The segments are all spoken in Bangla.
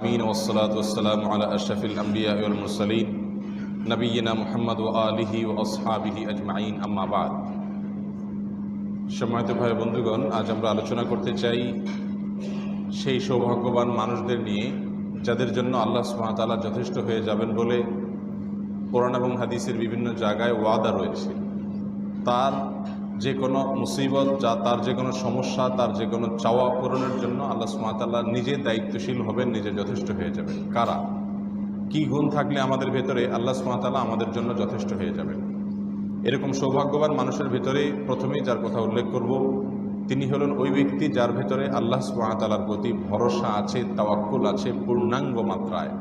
العالمين والصلاة والسلام على أشرف الأنبياء والمرسلين نبينا محمد وآله وأصحابه أجمعين أما بعد। সম্মানিত ভাই বন্ধুগণ, আজ আমরা আলোচনা করতে চাই সেই সৌভাগ্যবান মানুষদের নিয়ে যাদের জন্য আল্লাহ সুবহানাহু ওয়া তাআলা যথেষ্ট হয়ে যাবেন বলে কোরআন এবং হাদিসের বিভিন্ন জায়গায় ওয়াদা রয়েছে। তার যে কোনো মুসিবত, তার যে কোনো সমস্যা, তার যে কোনো চাওয়া পূরণের জন্য আল্লাহ সুবহানাহু ওয়া তাআলা নিজে দায়িত্বশীল হবেন, নিজে যথেষ্ট হয়ে যাবেন। কারা, কি গুণ থাকলে আমাদের ভেতরে আল্লাহ সুবহানাহু ওয়া তাআলা আমাদের জন্য যথেষ্ট হয়ে যাবেন? এরকম সৌভাগ্যবান মানুষের ভেতরে প্রথমেই যার কথা উল্লেখ করব, তিনি হলেন ওই ব্যক্তি যার ভেতরে আল্লাহ সুবহানাহু ওয়া তাআলার প্রতি ভরসা আছে, তাওয়াক্কুল আছে পূর্ণাঙ্গ মাত্রায়।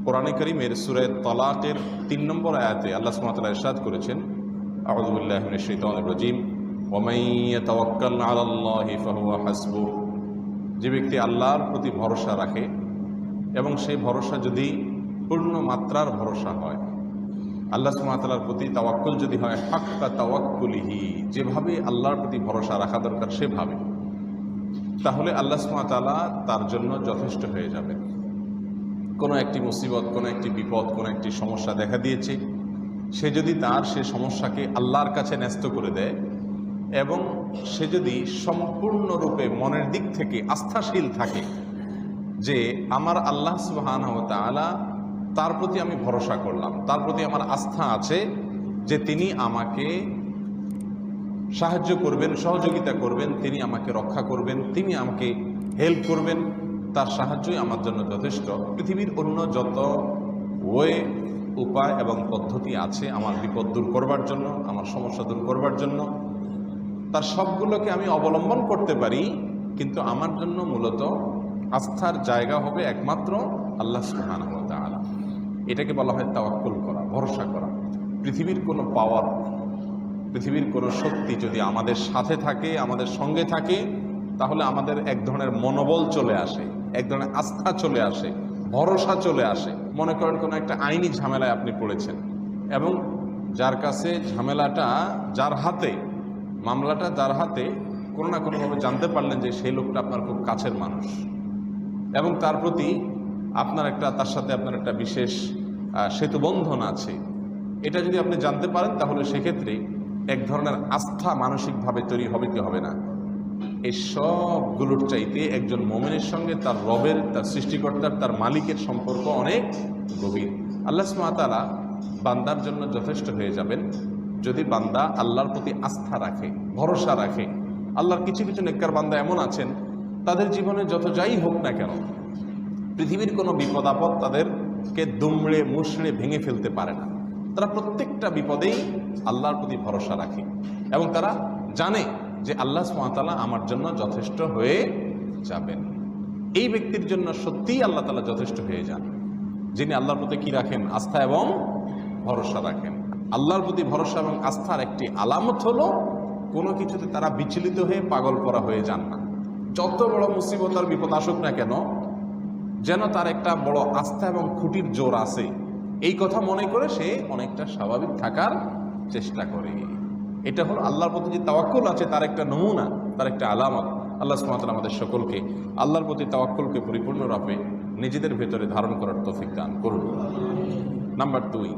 কোরআনে কারীমের সূরা তালাকের ৩ নম্বর আয়াতে আল্লাহ সুবহানাহু ওয়া তাআলা ইরশাদ করেছেন, আউযু বিল্লাহি মিনাশ শাইতানির রাজীম, ওয়া মান ইয়াতাওয়াক্কাল আলাল্লাহি ফাহুয়া হাসবুহ। যে ব্যক্তি আল্লাহর প্রতি ভরসা রাখে এবং সেই ভরসা যদি পূর্ণ মাত্রার ভরসা হয়, আল্লাহ সুবহানাহু ওয়া তাআলার প্রতি তাওয়াক্কুল যদি হয় হাক্কা তাওয়াক্কুলিহি, যেভাবে আল্লাহর প্রতি ভরসা রাখা দরকার সেভাবে, তাহলে আল্লাহ সুবহানাহু ওয়া তাআলা তার জন্য যথেষ্ট হয়ে যাবে। কোনো একটি মুসিবত, কোনো একটি বিপদ, কোনো একটি সমস্যা দেখা দিয়েছে, সে যদি তার সে সমস্যাকে আল্লাহর কাছে ন্যস্ত করে দেয় এবং সে যদি সম্পূর্ণরূপে মনের দিক থেকে আস্থাশীল থাকে যে আমার আল্লাহ সুবহানাহু ওয়া তাআলা, তার প্রতি আমি ভরসা করলাম, তার প্রতি আমার আস্থা আছে যে তিনি আমাকে সাহায্য করবেন, সহযোগিতা করবেন, তিনি আমাকে রক্ষা করবেন, তিনি আমাকে হেল্প করবেন, তার সাহায্যই আমার জন্য যথেষ্ট। পৃথিবীর অন্য যত উপায় এবং পদ্ধতি আছে আমার বিপদ দূর করবার জন্য, আমার সমস্যা দূর করবার জন্য, তার সবগুলোকে আমি অবলম্বন করতে পারি, কিন্তু আমার জন্য মূলত আস্থার জায়গা হবে একমাত্র আল্লাহ সুবহানাহু ওয়া তাআলা। এটাকে বলা হয় তাওয়াক্কুল করা, ভরসা করা। পৃথিবীর কোনো পাওয়ার, পৃথিবীর কোনো শক্তি যদি আমাদের সাথে থাকে, আমাদের সঙ্গে থাকে, তাহলে আমাদের এক ধরনের মনোবল চলে আসে, এক ধরনের আস্থা চলে আসে, ভরসা চলে আসে। মনে করেন কোনো একটা আইনি ঝামেলায় আপনি পড়েছেন এবং যার কাছে ঝামেলাটা, যার হাতে মামলাটা, যার হাতে, কোনো না কোনোভাবে জানতে পারলেন যে সেই লোকটা আপনার খুব কাছের মানুষ এবং তার প্রতি আপনার তার সাথে আপনার একটা বিশেষ সেতুবন্ধন আছে। এটা যদি আপনি জানতে পারেন তাহলে সেক্ষেত্রে এক ধরনের আস্থা মানসিকভাবে তৈরি হবে কি হবে না? এই সবগুলোর চাইতে একজন মুমিনের সঙ্গে তার রবের, তার সৃষ্টিকর্তার, তার মালিকের সম্পর্ক অনেক গভীর। আল্লাহ সুবহানাহু ওয়া তাআলা বান্দার জন্য যথেষ্ট হয়ে যাবেন যদি বান্দা আল্লাহর প্রতি আস্থা রাখে, ভরসা রাখে। আল্লাহর কিছু কিছু নেককার বান্দা এমন আছেন, তাদের জীবনে যত যাই হোক না কেন, পৃথিবীর কোনো বিপদ আপদ তাদেরকে দুমড়ে মুষড়ে ভেঙে ফেলতে পারে না। তারা প্রত্যেকটা বিপদেই আল্লাহর প্রতি ভরসা রাখে এবং তারা জানে যে আল্লাহ সুবহানাহু ওয়া তাআলা আমার জন্য যথেষ্ট হয়ে যাবেন। এই ব্যক্তির জন্য সত্যিই আল্লাহ তাআলা যথেষ্ট হয়ে যান, যিনি আল্লাহর প্রতি কি রাখেন? আস্থা এবং ভরসা রাখেন। আল্লাহর প্রতি ভরসা এবং আস্থার একটি আলামত হলো কোনো কিছুতে তারা বিচলিত হয়ে পাগল করা হয়ে যান না। যত বড় মুসিবত আর বিপদ আসুক না কেন, যেন তার একটা বড় আস্থা এবং খুঁটির জোর আছে, এই কথা মনে করে সে অনেকটা স্বাভাবিক থাকার চেষ্টা করে। এটা হলো আল্লাহর প্রতি যে তাওয়াক্কুল আছে তার একটা নমুনা, তার একটা আলামত। আল্লাহ সুবহানাহু ওয়া তাআলা আমাদের সকলকে আল্লাহর প্রতি তাওয়াক্কুলকে পরিপূর্ণরূপে নিজেদের ভেতরে ধারণ করার তৌফিক দান করুন। নাম্বার 2,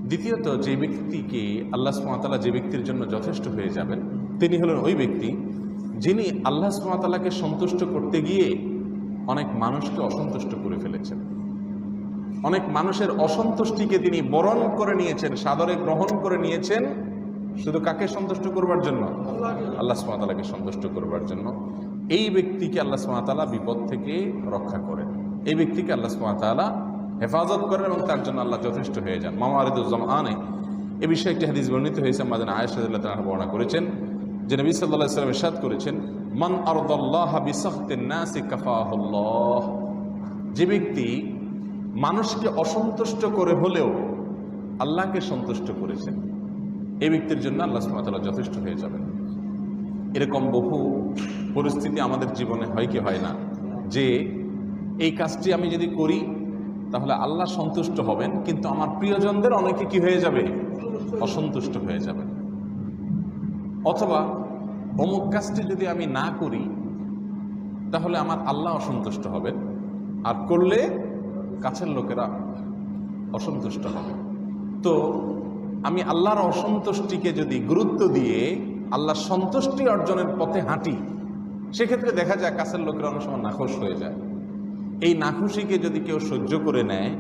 দ্বিতীয়ত যে ব্যক্তিকে আল্লাহ সুবহানাহু ওয়া তাআলা যে ব্যক্তির জন্য যথেষ্ট হয়ে যাবেন, তিনি হলেন ওই ব্যক্তি যিনি আল্লাহ সুবহানাহু ওয়া তাআলাকে সন্তুষ্ট করতে গিয়ে অনেক মানুষকে অসন্তুষ্ট করে ফেলেছেন। অনেক মানুষের অসন্তুষ্টিকে তিনি বরণ করে নিয়েছেন, সাদরে গ্রহণ করে নিয়েছেন, শুধু কাকে সন্তুষ্ট করবার জন্য? আল্লাহ সুবহানাহু ওয়া তাআলাকে সন্তুষ্ট করবার জন্য। এই ব্যক্তিকে আল্লাহ সুবহানাহু ওয়া তাআলা বিপদ থেকে রক্ষা করেন, এই ব্যক্তিকে আল্লাহ সুবহানাহু ওয়া তাআলা হেফাজত করেন এবং তার জন্য আল্লাহ যথেষ্ট হয়ে যান। মাওয়ারিদুজ জামানে এ বিষয়ে একটি হাদিস বর্ণিত হয়েছে, আমাদের আয়েশা রাদিয়াল্লাহু তাআলা বর্ণনা করেছেন যে নবী সাল্লাল্লাহু আলাইহি ওয়াসাল্লাম ইরশাদ করেছেন, মান আরদাল্লাহা বিসাখতিন নাসি কাফাহুল্লাহ। যে ব্যক্তি মানুষকে অসন্তুষ্ট করে হলেও আল্লাহকে সন্তুষ্ট করেছেন, এই ব্যক্তির জন্য আল্লাহ সুবহানাহু ওয়া তাআলা যথেষ্ট হয়ে যাবেন। এরকম বহু পরিস্থিতি আমাদের জীবনে হয় কি হয় না, যে এই কাজটি আমি যদি করি তাহলে আল্লাহ সন্তুষ্ট হবেন, কিন্তু আমার প্রিয়জনদের অনেকে কি হয়ে যাবে? অসন্তুষ্ট হয়ে যাবে। অথবা অমুক কাজটি যদি আমি না করি তাহলে আমার আল্লাহ অসন্তুষ্ট হবেন, আর করলে কাছের লোকেরা অসন্তুষ্ট হবে। তো আমি আল্লাহর অসন্তুষ্টিকে যদি গুরুত্ব দিয়ে আল্লাহর সন্তুষ্টি অর্জনের পথে হাঁটি, সেক্ষেত্রে দেখা যায় কাছের লোকেরা অনেক সময় নাখোশ হয়ে যায়। এই নাখুশিকে যদি কেউ সহ্য করে নেয়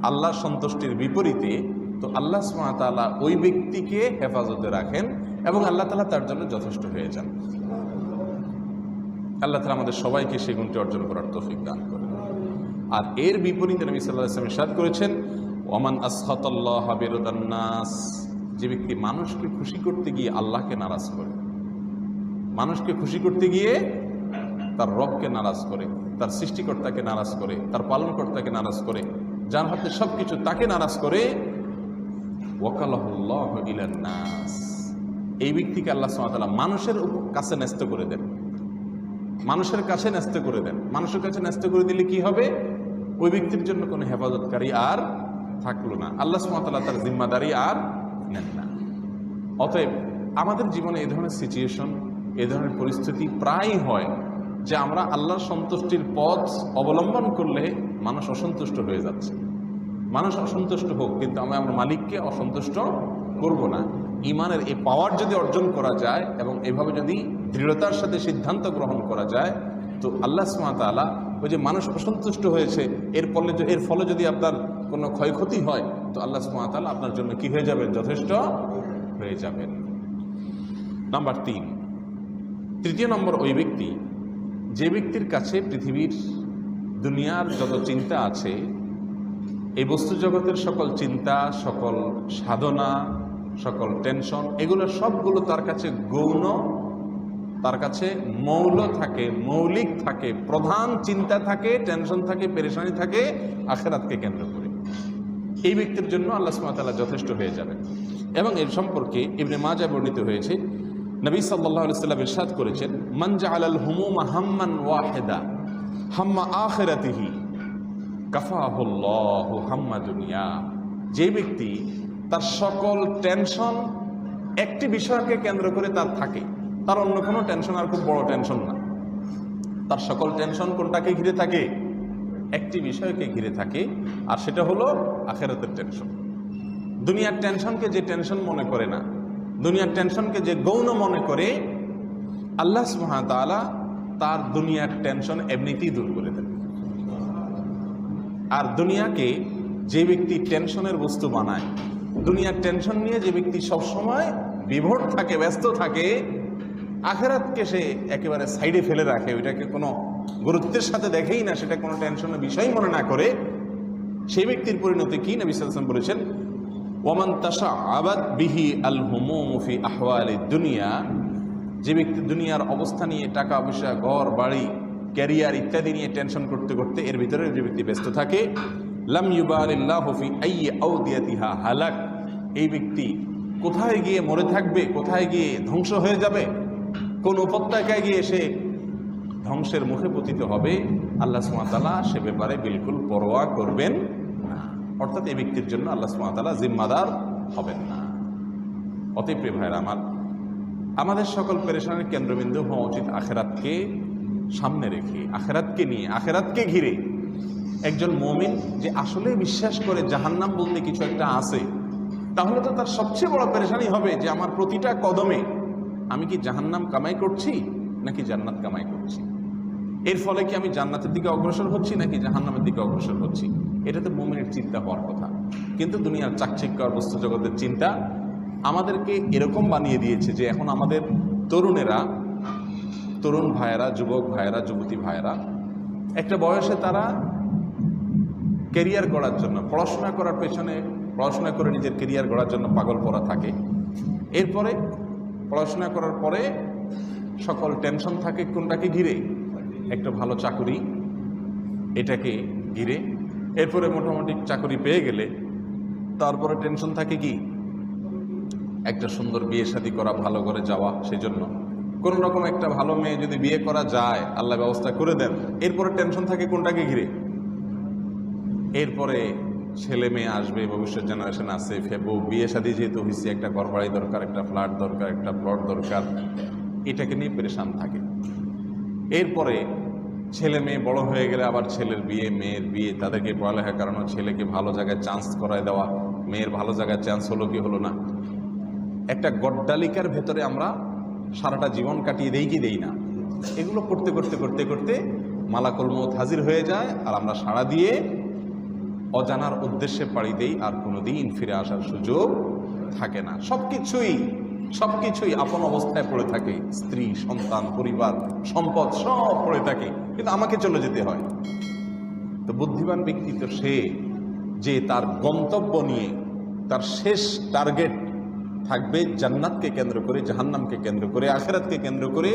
আল্লাহর সন্তুষ্টির বিপরীতে, তো আল্লাহ সুবহানাহু ওয়া তাআলা ওই ব্যক্তিকে হেফাজতে রাখেন এবং আল্লাহ তাআলা তার জন্য যথেষ্ট হয়ে যান। আল্লাহ তাআলা আমাদের সবাইকে সেই গুণটি অর্জন করার তৌফিক দান করেন। আর এর বিপরীতে নবী সাল্লাল্লাহু আলাইহি ওয়াসাল্লাম ইরশাদ করেছেন, ওয়ামান আসখাতাল্লাহা বিরদান নাস, যে ব্যক্তি মানুষকে খুশি করতে গিয়ে আল্লাহকে নারাজ করে, মানুষকে খুশি করতে গিয়ে তার রবকে নারাজ করে, তার সৃষ্টিকর্তাকে নারাজ করে, তার পালনকর্তাকে নারাজ করে, যার হাতে সবকিছু তাকে নারাজ করে, ওয়াকালাহুল্লাহু ইলান নাস, এই ব্যক্তিকে আল্লাহ সুবহানাহু ওয়া তাআলা মানুষের কাছে ন্যস্ত করে দেন, মানুষের কাছে ন্যস্ত করে দেন। মানুষের কাছে ন্যস্ত করে দিলে কি হবে? ওই ব্যক্তির জন্য কোনো হেফাজতকারী আর থাকলো না, আল্লাহ সুবহানাহু ওয়া তাআলা তার জিম্মাদারি আর নেন না। অতএব আমাদের জীবনে এই ধরনের সিচুয়েশন, এই ধরনের পরিস্থিতি প্রায় হয় যে আমরা আল্লাহর সন্তুষ্টির পথ অবলম্বন করলে মানুষ অসন্তুষ্ট হয়ে যাচ্ছে। মানুষ অসন্তুষ্ট হোক, কিন্তু আমরা মালিককে অসন্তুষ্ট করব না। ইমানের এই পাওয়ার যদি অর্জন করা যায় এবং এভাবে যদি দৃঢ়তার সাথে সিদ্ধান্ত গ্রহণ করা যায়, তো আল্লাহ সুবহানাহু ওয়া তাআলা ওই যে মানুষ অসন্তুষ্ট হয়েছে এর ফলে যদি আপনার কোনো ক্ষয়ক্ষতি হয়, তো আল্লাহ সুবহানাহু ওয়া তাআলা আপনার জন্য কি হয়ে যাবেন? যথেষ্ট হয়ে যাবেন। নাম্বার 3, তৃতীয় নম্বর ওই ব্যক্তি যে ব্যক্তির কাছে পৃথিবীর দুনিয়ার যত চিন্তা আছে, এই বস্তু জগতের সকল চিন্তা, সকল সাধনা, সকল টেনশন, এগুলো সবগুলো তার কাছে গৌণ, তার কাছে মৌল থাকে, মৌলিক থাকে, প্রধান চিন্তা থাকে, টেনশন থাকে, পেরেশানি থাকে আখিরাতকে কেন্দ্র করে, এই ব্যক্তির জন্য আল্লাহ সুবহানাহু ওয়া তাআলা যথেষ্ট হয়ে যাবেন। এবং এর সম্পর্কে ইবনে মাজাহ বর্ণিত হয়েছে, নবী সাল্লাল্লাহু আলাইহি ওয়াসাল্লাম ইরশাদ করেছেন, মান জাআলাল হুমুমা হাম্মান ওয়াহিদা হাম্মা আখিরাতিহি কাফাহুল্লাহু হাম্মা দুনিয়া, যে ব্যক্তি তার সকল টেনশন একটি বিষয়কে কেন্দ্র করে তার থাকে, তার অন্য কোনো টেনশন আর খুব বড় টেনশন না, তার সকল টেনশন কোনটাকে ঘিরে থাকে? একটি বিষয়কে ঘিরে থাকে, আর সেটা হলো আখিরাতের টেনশন। দুনিয়ার টেনশনকে যে টেনশন মনে করে না, দুনিয়ার টেনশনকে যে গৌণ মনে করে, আল্লাহ সুবহানাহু ওয়া তাআলা তার দুনিয়ার টেনশন এমনিতেই দূর করে দেন। আর দুনিয়াকে যে ব্যক্তি টেনশনের বস্তু বানায়, দুনিয়ার টেনশন নিয়ে যে ব্যক্তি সবসময় বিভোর থাকে, ব্যস্ত থাকে, আখিরাতকে সে একেবারে সাইডে ফেলে রাখে, ওইটাকে কোনো গুরুত্বের সাথে দেখেই না, সেটা কোনো টেনশনের বিষয় মনে না করে, সেই ব্যক্তির পরিণতি কি? নবী সাল্লাল্লাহু আলাইহি ওয়াসাল্লাম বলেছেন, ওয়ামান তাশাআবাত বিহি আল হুমুমু ফি আহওয়ালিদ দুনিয়া, যে ব্যক্তি দুনিয়ার অবস্থা নিয়ে, টাকা পয়সা, ঘর বাড়ি, ক্যারিয়ার ইত্যাদি নিয়ে টেনশন করতে করতে এর ভিতরে যে ব্যক্তি ব্যস্ত থাকে, লাম ইউবালিল্লাহু ফি আইয়ি আউদিয়াতিহা হালাক, এই ব্যক্তি কোথায় গিয়ে মরে থাকবে, কোথায় গিয়ে ধ্বংস হয়ে যাবে, কোন উপত্যকায় গিয়ে সে ধ্বংসের মুখে পতিত হবে, আল্লাহ সুবহানাহু ওয়া তাআলা সে ব্যাপারে বিলকুল পরোয়া করবেন না। অর্থাৎ এই ব্যক্তির জন্য আল্লাহ সুবহানাহু ওয়া তাআলা জিম্মাদার হবেন না। অতএব প্রিয় ভাইরা আমার, আমাদের সকল পেরেশানির কেন্দ্রবিন্দু হওয়া উচিত আখিরাতকে সামনে রেখে, আখিরাতকে নিয়ে, আখিরাতকে ঘিরে। একজন মুমিন যে আসলে বিশ্বাস করে জাহান্নাম বলতে কিছু একটা আছে, তাহলে তো তার সবচেয়ে বড় পেরেশানি হবে যে আমার প্রতিটা কদমে আমি কি জাহান্নাম কামাই করছি নাকি জান্নাত কামাই করছি, এর ফলে কি আমি জান্নাতের দিকে অগ্রসর হচ্ছি নাকি জাহান্নামের দিকে অগ্রসর হচ্ছি। এটা তো মুমিনের চিন্তা হওয়ার কথা। কিন্তু দুনিয়ার চাকচিক্য আর বস্তু জগতের চিন্তা আমাদেরকে এরকম বানিয়ে দিয়েছে যে এখন আমাদের তরুণেরা, তরুণ ভাইয়েরা, যুবক ভাইয়েরা, যুবতী ভাইয়েরা একটা বয়সে তারা ক্যারিয়ার গড়ার জন্য, পড়াশোনা করার পেছনে, পড়াশোনা করে নিজের ক্যারিয়ার গড়ার জন্য পাগল পড়া থাকে। এরপরে পড়াশোনা করার পরে সকল টেনশন থাকে কোনটাকে ঘিরে? একটা ভালো চাকরি, এটাকে ঘিরে। এরপরে মোটামুটি চাকরি পেয়ে গেলে তারপরে টেনশন থাকে কি? একটা সুন্দর বিয়ে শাদী করা, ভালো করে যাওয়া, সেই জন্য কোনো রকম একটা ভালো মেয়ে যদি বিয়ে করা যায়, আল্লাহ ব্যবস্থা করে দেন। এরপরে টেনশন থাকে কোনটাকে ঘিরে? এরপরে ছেলে মেয়ে আসবে, ভবিষ্যৎ জেনারেশন আছে, ফেবো, বিয়ে শাদী যেহেতু হয়েছে, একটা ঘর বাড়ি দরকার, একটা ফ্ল্যাট দরকার, একটা প্লট দরকার, এটাকে নিয়ে পেরেশান থাকে। এরপরে ছেলে মেয়ে বড় হয়ে গেলে আবার ছেলের বিয়ে, মেয়ের বিয়ে, তাদেরকে পড়ালেখা করানো, ছেলেকে ভালো জায়গায় চান্স করায় দেওয়া, মেয়ের ভালো জায়গায় চান্স হলো কি হলো না। একটা গড্ডালিকার ভেতরে আমরা সারাটা জীবন কাটিয়ে দেই কি দেই না। এগুলো করতে করতে করতে করতে মালাকুল মউত হাজির হয়ে যায়, আর আমরা সাড়া দিয়ে অজানার উদ্দেশ্যে পাড়ি দেই, আর কোনোদিন ফিরে আসার সুযোগ থাকে না। সবকিছুই আপন অবস্থায় পড়ে থাকে, স্ত্রী, সন্তান, পরিবার, সম্পদ সব পড়ে থাকে, কিন্তু আমাকে চলে যেতে হয়। তো বুদ্ধিমান ব্যক্তি তো সে যে তার গন্তব্য নিয়ে তার শেষ টার্গেট থাকবে জান্নাতকে কেন্দ্র করে, জাহান্নামকে কেন্দ্র করে, আখিরাতকে কেন্দ্র করে,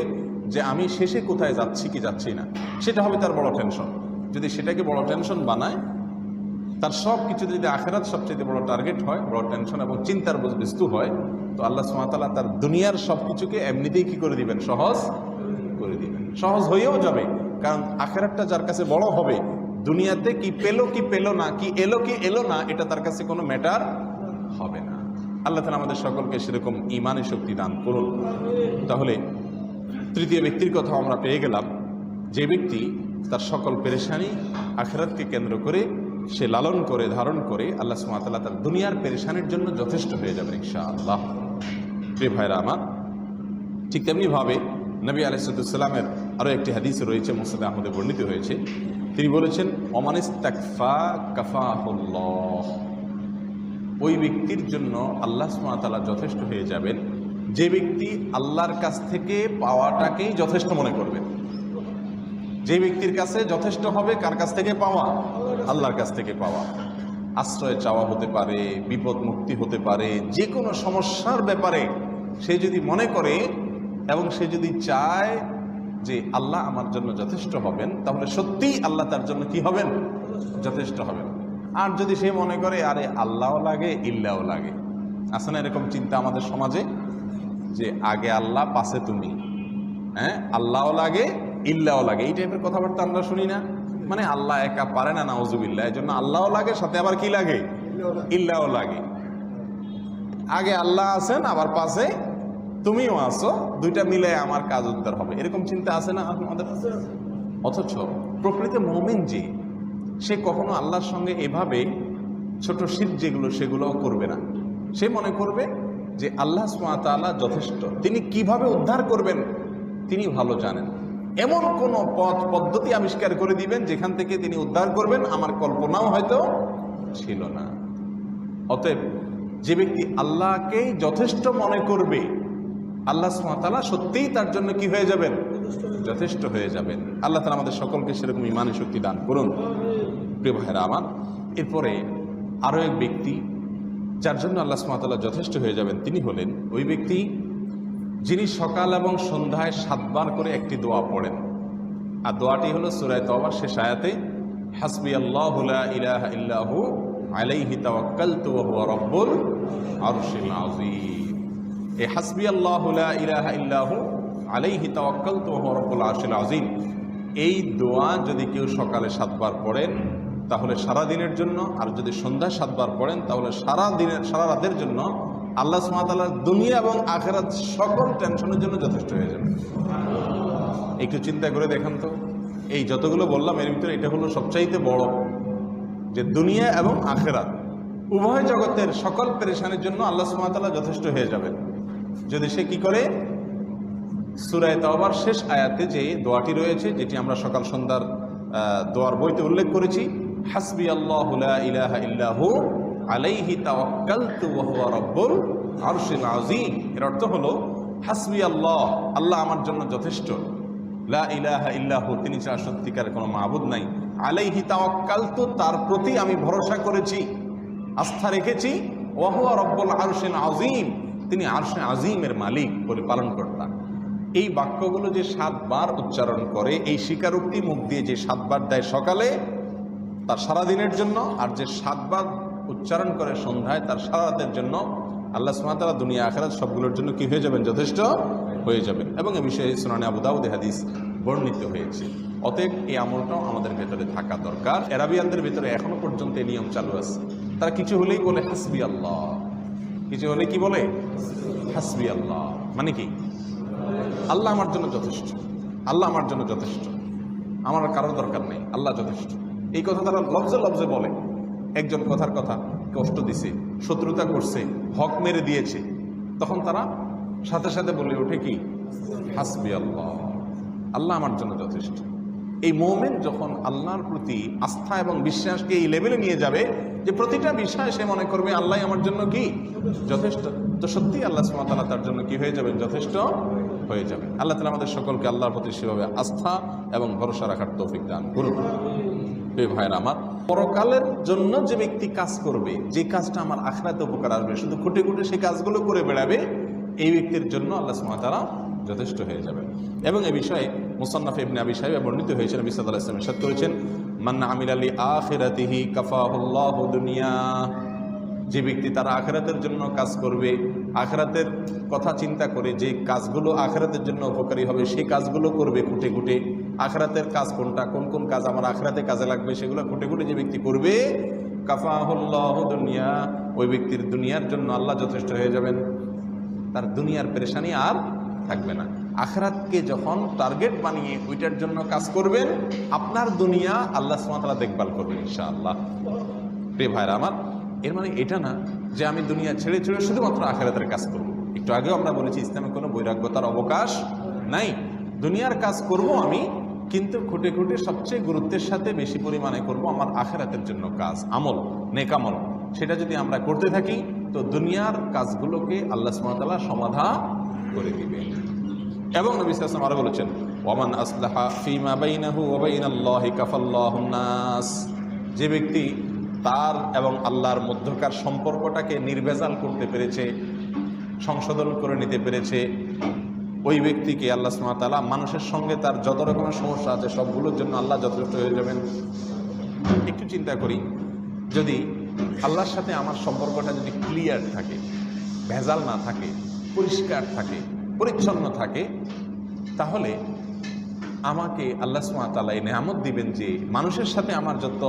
যে আমি শেষে কোথায় যাচ্ছি কি যাচ্ছি না, সেটা হবে তার বড় টেনশন। যদি সেটাকে বড় টেনশন বানায়, তার সব কিছু যদি আখিরাত সবচেয়ে বড় টার্গেট হয়, বড় টেনশন এবং চিন্তার বস্তু হয়, তো আল্লাহ সুবহানাহু ওয়া তাআলা তার দুনিয়ার সব কিছুকে এমনিতেই কি করে দিবেন, সহজ করে দিবেন। সহজ হয়েও যাবে, কারণ আখিরাতটা যার কাছে বড় হবে, দুনিয়াতে কি পেলো না, কি এলো না, এটা তার কাছে কোনো ম্যাটার হবে না। আল্লাহ তাআলা আমাদের সকলকে সেরকম ঈমানের শক্তি দান করুন। তাহলে তৃতীয় ব্যক্তির কথা আমরা পেয়ে গেলাম, যে ব্যক্তি তার সকল পেরেশানি আখিরাতকে কেন্দ্র করে সে লালন করে ধারণ করে, আল্লাহ সুবহানাহু ওয়া তাআলা তার দুনিয়ার পেরেশানির জন্য যথেষ্ট হয়ে যাবে ইনশাআল্লাহ। প্রিয় ভাইরা আমার, ঠিক তেমনিভাবে নবী আলাইহিস সালামের আরও একটি হাদিস রয়েছে, মুসনাদ আহমদে বর্ণিত হয়েছে। তিনি বলেছেন, ওমানিস্তাকফা কাফাহুল্লাহ, ওই ব্যক্তির জন্য আল্লাহ সুবহানাহু ওয়া তাআলা যথেষ্ট হয়ে যাবেন যে ব্যক্তি আল্লাহর কাছ থেকে পাওয়াটাকেই যথেষ্ট মনে করবে। যে ব্যক্তির কাছে যথেষ্ট হবে, কার কাছ থেকে পাওয়া, আল্লাহর কাছ থেকে পাওয়া। আশ্রয় চাওয়া হতে পারে, বিপদ মুক্তি হতে পারে, যে কোনো সমস্যার ব্যাপারে সে যদি মনে করে এবং সে যদি চায় যে আল্লাহ আমার জন্য যথেষ্ট হবেন, তাহলে সত্যিই আল্লাহ তার জন্য কি হবেন, যথেষ্ট হবেন। আর যদি সে মনে করে আরে আল্লাহও লাগে ইল্লাও লাগে, আছে না এরকম চিন্তা আমাদের সমাজে, যে আগে আল্লাহ পাশে তুমি, হ্যাঁ, আল্লাহও লাগে ইল্লাও লাগে, এই টাইপের কথাবার্তা আমরা শুনি না। মানে আল্লাহ একা পারে না, নাউজুবিল্লাহ, এই জন্য আল্লাহও লাগে, সাথে আবার কি লাগে, ইল্লাও লাগে। আগে আল্লাহ আছেন, আবার পাশে তুমিও আছো, দুইটা মিলে আমার কাজ উদ্ধার হবে, এরকম চিন্তা আছে না আমাদের। অথচ প্রকৃত মুমিন যে, সে কখনো আল্লাহর সঙ্গে এভাবে ছোট শিরক যেগুলো সেগুলোও করবে না। সে মনে করবে যে আল্লাহ সুবহানাহু ওয়া তাআলা যথেষ্ট, তিনি কিভাবে উদ্ধার করবেন তিনি ভালো জানেন। এমন কোন পদ্ধতি আবিষ্কার করে দিবেন যেখান থেকে তিনি উদ্ধার করবেন আমার কল্পনাও হয়তো ছিল না। অতএব যে ব্যক্তি আল্লাহকেই যথেষ্ট মনে করবে, আল্লাহ সুবহানাহু ওয়া তাআলা সত্যিই তার জন্য কি হয়ে যাবেন, যথেষ্ট হয়ে যাবেন। আল্লাহ তাআলা আমাদের সকলকে সেরকম ঈমানের শক্তি দান করুন। প্রিয় ভাইরা আমার, এরপরে আরও এক ব্যক্তি যার জন্য আল্লাহ সুবহানাহু ওয়া তাআলা যথেষ্ট হয়ে যাবেন, তিনি হলেন ওই ব্যক্তি যিনি সকাল এবং সন্ধ্যায় 7 বার করে একটি দোয়া পড়েন। আর দোয়াটি হলো সূরা তাওবার শেষ আয়াতে, হাসবিয়াল্লাহু লা ইলাহা ইল্লাহু আলাইহি তাওয়াক্কালতু ওয়া হুয়া রাব্বুল আরশিল আযীম। এই হাসবিয়াল্লাহু লা ইলাহা ইল্লাহু আলাইহি তাওয়াক্কালতু ওয়া হুয়া রাব্বুল আরশিল আযীম, এই দোয়া যদি কেউ সকালে 7 বার পড়েন তাহলে সারা দিনের জন্য, আর যদি সন্ধ্যায় 7 বার পড়েন তাহলে সারা রাতের জন্য আল্লাহ সুবহানাহু ওয়া তাআলার দুনিয়া এবং আখিরাত সকল টেনশনের জন্য যথেষ্ট হয়ে যাবে। একটু চিন্তা করে দেখেন তো, এই যতগুলো বললাম এর ভিতরে এটা হলো সবচাইতে বড়, যে দুনিয়া এবং আখিরাত উভয় জগতের সকল পেরেশানির জন্য আল্লাহ সুবহানাহু ওয়া তাআলা যথেষ্ট হয়ে যাবেন যদি সে কি করে, সূরা তাওবার শেষ আয়াতে যে দোয়াটি রয়েছে, যেটি আমরা সকাল সন্ধ্যার দোয়ার বইতে উল্লেখ করেছি, হাসবিয়াল্লাহু লা ইলাহা ইল্লাহু আলাইহি তাওয়াক্কালতু ওয়া হুয়া রাব্বুল আরশিল আযীম। এর অর্থ হলো হাসবিয়াল্লাহ, আল্লাহ আমার জন্য যথেষ্ট, লা ইলাহা ইল্লাহু, তিনি ছাড়া সত্যিকার কোনো মাবুদ নাই, আলাইহি তাওয়াক্কালতু, তার প্রতি আমি ভরসা করেছি, আস্থা রেখেছি, ওয়া হুয়া রাব্বুল আরশিল আযীম, তিনি আরশে আযীমের মালিক, পরিপালনকর্তা। এই বাক্যগুলো যে 7 বার উচ্চারণ করে, এই স্বীকারোক্তি মুখ দিয়ে যে 7 বার দেয় সকালে তার সারাদিনের জন্য, আর যে 7 বার উচ্চারণ করে সন্ধ্যায় তার সারা রাতের জন্য, আল্লাহ সুবহানাহু ওয়া তাআলা দুনিয়া আখিরাত সবগুলোর জন্য কি হয়ে যাবেন, যথেষ্ট হয়ে যাবেন। এবং এই বিষয়ে সুনানে আবু দাউদে হাদিস বর্ণিত হয়েছে। অতএব এই আমলটাও আমাদের ভেতরে থাকা দরকার। আরবিয়ানদের ভেতরে এখনো পর্যন্ত এই নিয়ম চালু আছে, তারা কিছু হলেই বলে হাসবি আল্লাহ, কিছু হলে কি বলে, হাসবি আল্লাহ, মানে কি আল্লাহ আমার জন্য যথেষ্ট, আল্লাহ আমার জন্য যথেষ্ট। আমার আর কারোর দরকার নেই, আল্লাহ যথেষ্ট। এই কথা তারা লফজে লফজে বলে। একজন কথার কথা কষ্ট দিছে, শত্রুতা করছে, হক মেরে দিয়েছে, তখন তারা সাথে সাথে বলে ওঠে কি, হাসবি আল্লাহ, আল্লাহ আমার জন্য যথেষ্ট। এই মুমিন যখন আল্লাহর প্রতি আস্থা এবং বিশ্বাসকে এই লেভেলে নিয়ে যাবে যে প্রতিটা বিষয় সে মনে করবে আল্লাহ আমার জন্য কি যথেষ্ট, তো সত্যি আল্লাহ সুবহানাহু ওয়া তাআলা তার জন্য কি হয়ে যাবেন, যথেষ্ট হয়ে যাবে। আল্লাহ তাআলা আমাদের সকলকে আল্লাহর প্রতি সেভাবে আস্থা এবং ভরসা রাখার তৌফিক দান করুন। প্রিয় ভাইরা আমার, পরকালের জন্য যে ব্যক্তি কাজ করবে, যে কাজটা আমার আখিরাতে উপকার আসবে, শুধু খুঁটে খুঁটে সেই কাজগুলো করে বেড়াবে, এই ব্যক্তির জন্য আল্লাহ সুবহানাহু ওয়া তাআলা যথেষ্ট হয়ে যাবে। এবং এ বিষয়ে মুসান্নাফ ইবনে আবি শাইবা বর্ণিত হয়েছে, নবী সাল্লাল্লাহু আলাইহি ওয়াসাল্লাম ইরশাদ করেছেন, মান আমিলা লি আখিরাতিহি কাফাহুল্লাহু দুনিয়া। যে ব্যক্তি তার আখিরাতের জন্য কাজ করবে, আখিরাতের কথা চিন্তা করে যে কাজগুলো আখিরাতের জন্য উপকারী হবে সেই কাজগুলো করবে খুঁটে খুঁটে। আখিরাতের কাজ কোনটা, কোন কোন কাজ আমার আখিরাতে কাজে লাগবে সেগুলো খুঁটে খুঁটে যে ব্যক্তি করবে, কাফাহুল্লাহু দুনিয়া, ওই ব্যক্তির দুনিয়ার জন্য আল্লাহ যথেষ্ট হয়ে যাবেন। তার দুনিয়ার পেরেশানি আর থাকবে না। আখিরাতকে যখন টার্গেট বানিয়ে ওইটার জন্য কাজ করবেন, আপনার দুনিয়া আল্লাহ সুবহানাহু ওয়া তাআলা দেখভাল করবেন ইনশাআল্লাহ। প্রিয় ভাইরা আমার, এর মানে এটা না যে আমি দুনিয়া ছেড়ে ছেড়ে শুধুমাত্র আখিরাতের কাজ করব। একটু আগেও আমরা বলেছি ইসলামে কোনো বৈরাগ্যতার অবকাশ নাই। দুনিয়ার কাজ করব আমি, কিন্তু খুঁটে খুঁটে সবচেয়ে গুরুত্বের সাথে বেশি পরিমাণে করব আমার আখিরাতের জন্য কাজ, আমল, নেকামল। সেটা যদি আমরা করতে থাকি তো দুনিয়ার কাজগুলোকে আল্লাহ সুবহানাহু ওয়া তাআলা সমাধা করে দিবেন। এবং নবী সাল্লাল্লাহু আলাইহি ওয়াসাল্লাম আরো বলেছেন, ওয়ামান আসলাহা ফীমা বাইনাহু ওয়া বাইনাল্লাহি কাফাল্লাহুন নাস। যে ব্যক্তি তার এবং আল্লাহর মধ্যকার সম্পর্কটাকে নির্ভেজাল করতে পেরেছে, সংশোধন করে নিতে পেরেছে, ওই ব্যক্তিকে আল্লাহ সুবহানাহু ওয়া তাআলা মানুষের সঙ্গে তার যত রকমের সমস্যা আছে সবগুলোর জন্য আল্লাহ যথেষ্ট হয়ে যাবেন। একটু চিন্তা করি, যদি আল্লাহর সাথে আমার সম্পর্কটা যদি ক্লিয়ার থাকে, ভেজাল না থাকে, পরিষ্কার থাকে, পরিচ্ছন্ন থাকে, তাহলে আমাকে আল্লাহ সুবহানাহু ওয়া তাআলা এই নেয়ামত দিবেন যে মানুষের সাথে আমার যত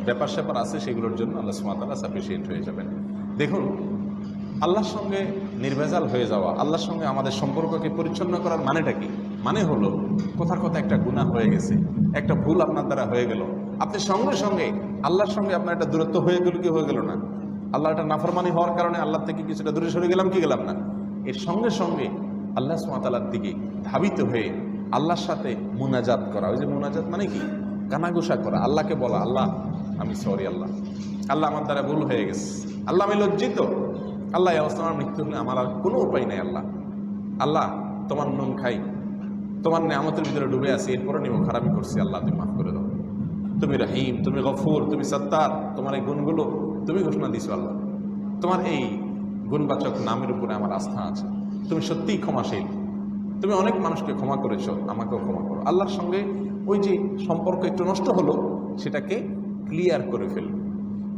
ব্যাপার স্যাপার আছে সেগুলোর জন্য আল্লাহ সুবহানাহু ওয়া তাআলা সাফিসিয়েন্ট হয়ে যাবেন। দেখুন, আল্লাহর সঙ্গে নির্ভেজাল হয়ে যাওয়া, আল্লাহর সঙ্গে আমাদের সম্পর্ককে পরিচ্ছন্ন করার মানেটা কি? মানে হলো, কথার কথা একটা গুনাহ হয়ে গেছে, একটা ভুল আপনার দ্বারা হয়ে গেল, আপনি সঙ্গে সঙ্গে আল্লাহর সঙ্গে আপনার একটা দূরত্ব হয়ে গেল কি হয়ে গেল না? আল্লাহ একটা নাফরমানি হওয়ার কারণে আল্লাহ থেকে কিছুটা দূরে সরে গেলাম কি গেলাম না? এর সঙ্গে সঙ্গে আল্লাহ সুবহানাহু ওয়া তাআলার দিকে ধাবিত হয়ে আল্লাহর সাথে মুনাজাত করা। ওই যে মুনাজাত মানে কি? কানাঘুষা করা, আল্লাহকে বলা, আল্লাহ আমি সরি, আল্লাহ আল্লাহ আমার দ্বারা ভুল হয়ে গেছে, আল্লাহ আমি লজ্জিত, আল্লাহ এই অবস্থা আমার মৃত্যু হলে আমার আর কোনো উপায় নেই, আল্লাহ আল্লাহ তোমার নুন খাই, তোমার নেয়ামতের ভিতরে ডুবে আছি, এরপরে নিমো খারাপই করছি, আল্লাহ তুমি মাফ করে দাও, তুমি রহিম, তুমি গফুর, তুমি সত্তার, তোমার এই গুণগুলো তুমি ঘোষণা দিছো আল্লাহ, তোমার এই গুণবাচক নামের উপরে আমার আস্থা আছে, তুমি সত্যিই ক্ষমাশীল, তুমি অনেক মানুষকে ক্ষমা করেছো, আমাকেও ক্ষমা করো। আল্লাহর সঙ্গে ওই যে সম্পর্ক একটু নষ্ট হলো সেটাকে ক্লিয়ার করে ফেলবে।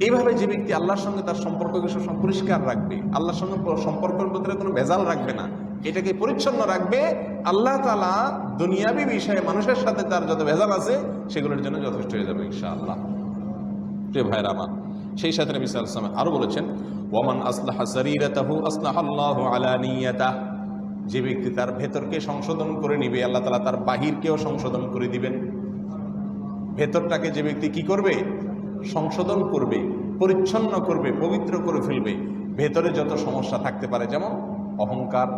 এইভাবে যে ব্যক্তি আল্লাহর সঙ্গে তার সম্পর্ককে সবসময় পরিষ্কার রাখবে, আল্লাহর সঙ্গে সম্পর্কের ভিতরে কোনো ভেজাল রাখবে না, এটাকে পরিচ্ছন্ন রাখবে, আল্লাহ তাআলা দুনিয়াবী বিষয়ে মানুষের সাথে তার যত ভেজাল আছে সেগুলোর জন্য যথেষ্ট হয়ে যাবে ইনশাআল্লাহ। প্রিয় ভাইরা আমার, সেই সাথে নবী সাল্লাল্লাহু আলাইহি ওয়াসাল্লাম আরো বলেছেন, ওয়ামান আসলাহা সারীরাতাহু আসলাহাল্লাহু আলানিয়াতাহ। যে ব্যক্তি তার ভেতরকে সংশোধন করে নিবে, আল্লাহ তাআলা তার বাহিরকেও সংশোধন করে দিবেন। ভেতরটাকে যে ব্যক্তি কি করবে? সংশোধন করবে, পরিচ্ছন্ন করবে, পবিত্র করে ফেলবে। ভেতরে যত সমস্যা থাকতে পারে, যেমন অহংকার,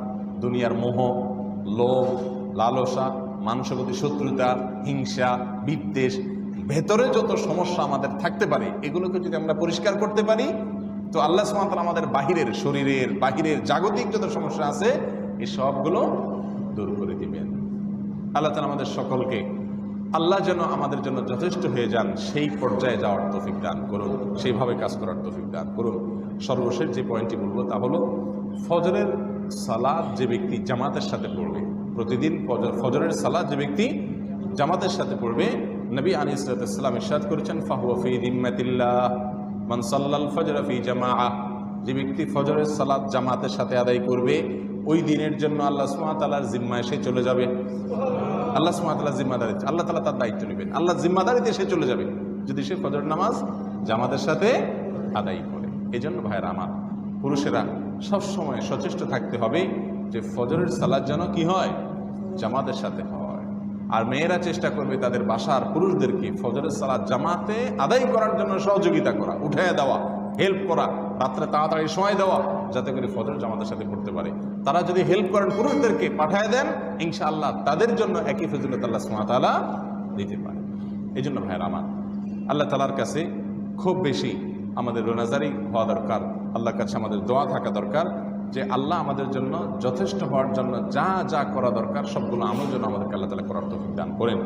দুনিয়ার মোহ, লোভ, লালসা, মানুষের প্রতি শত্রুতা, হিংসা, বিদ্বেষ, ভেতরে যত সমস্যা আমাদের থাকতে পারে এগুলোকে যদি আমরা পরিষ্কার করতে পারি তো আল্লাহ সুবহানাহু ওয়া তাআলা আমাদের বাহিরের, শরীরের বাহিরের জাগতিক যত সমস্যা আছে এই সবগুলো দূর করে দিবেন। আল্লাহ তাআলা আমাদের সকলকে, আল্লাহ যেন আমাদের জন্য যথেষ্ট হয়ে যান সেই পর্যায়ে যাওয়ার তৌফিক দান করুন, সেইভাবে কাজ করার তৌফিক দান করুন। সর্বশেষ যে পয়েন্টটি বলবো তা হলো, ফজরের সালাত যে ব্যক্তি জামাতের সাথে পড়বে, প্রতিদিন ফজরের সালাত যে ব্যক্তি জামাতের সাথে পড়বে, নবী আলাইহিস সালাম ইরশাদ করেছেন, ফাহুয়া ফি যিম্মাতিল্লাহ মান সাল্লাল ফজর ফি জামাআহ। যে ব্যক্তি ফজরের সালাত জামাতের সাথে আদায় করবে ওই দিনের জন্য আল্লাহ সুবহানাহু ওয়া তাআলার জিম্মায় সে চলে যাবে। আল্লাহ সুবহানাহু ওয়া তাআলার জিম্মাদারি, আল্লাহ তাআলা তার দায়িত্ব নেবেন, আল্লাহ জিম্মাদারিতে সে চলে যাবে যদি সে ফজর নামাজ জামাতের সাথে আদায় করে। এই জন্য ভাইয়েরা আমার, পুরুষেরা সবসময় সচেষ্ট থাকতে হবে যে ফজরের সালাত যেন কি হয়? জামাতের সাথে হয়। আর মেয়েরা চেষ্টা করবে তাদের বাসার পুরুষদেরকে ফজরের সালাত জামাতে আদায় করার জন্য সহযোগিতা করা, উঠাইয়া দেওয়া, হেল্প করা, রাত্রে তাড়াতাড়ি সময় দেওয়া, যাতে করে ফজর জামাতের সাথে পড়তে পারে। তারা যদি হেল্প করেন পুরুষদেরকে, পাঠায় দেন, ইনশাআল্লাহ তাদের জন্য একই ফজিলত আল্লাহ সুবহানাহু ওয়া তাআলা দিতে পারে। এই জন্য ভাইয়ের আমার, আল্লাহ তাআলার কাছে খুব বেশি আমাদের রোনাজারি হওয়া দরকার, আল্লাহর কাছে আমাদের দোয়া থাকা দরকার যে আল্লাহ আমাদের জন্য যথেষ্ট হওয়ার জন্য যা যা করা দরকার সবগুলো আমল যেন আমাদেরকে আল্লাহ তাআলা করার তৌফিক দান করেন।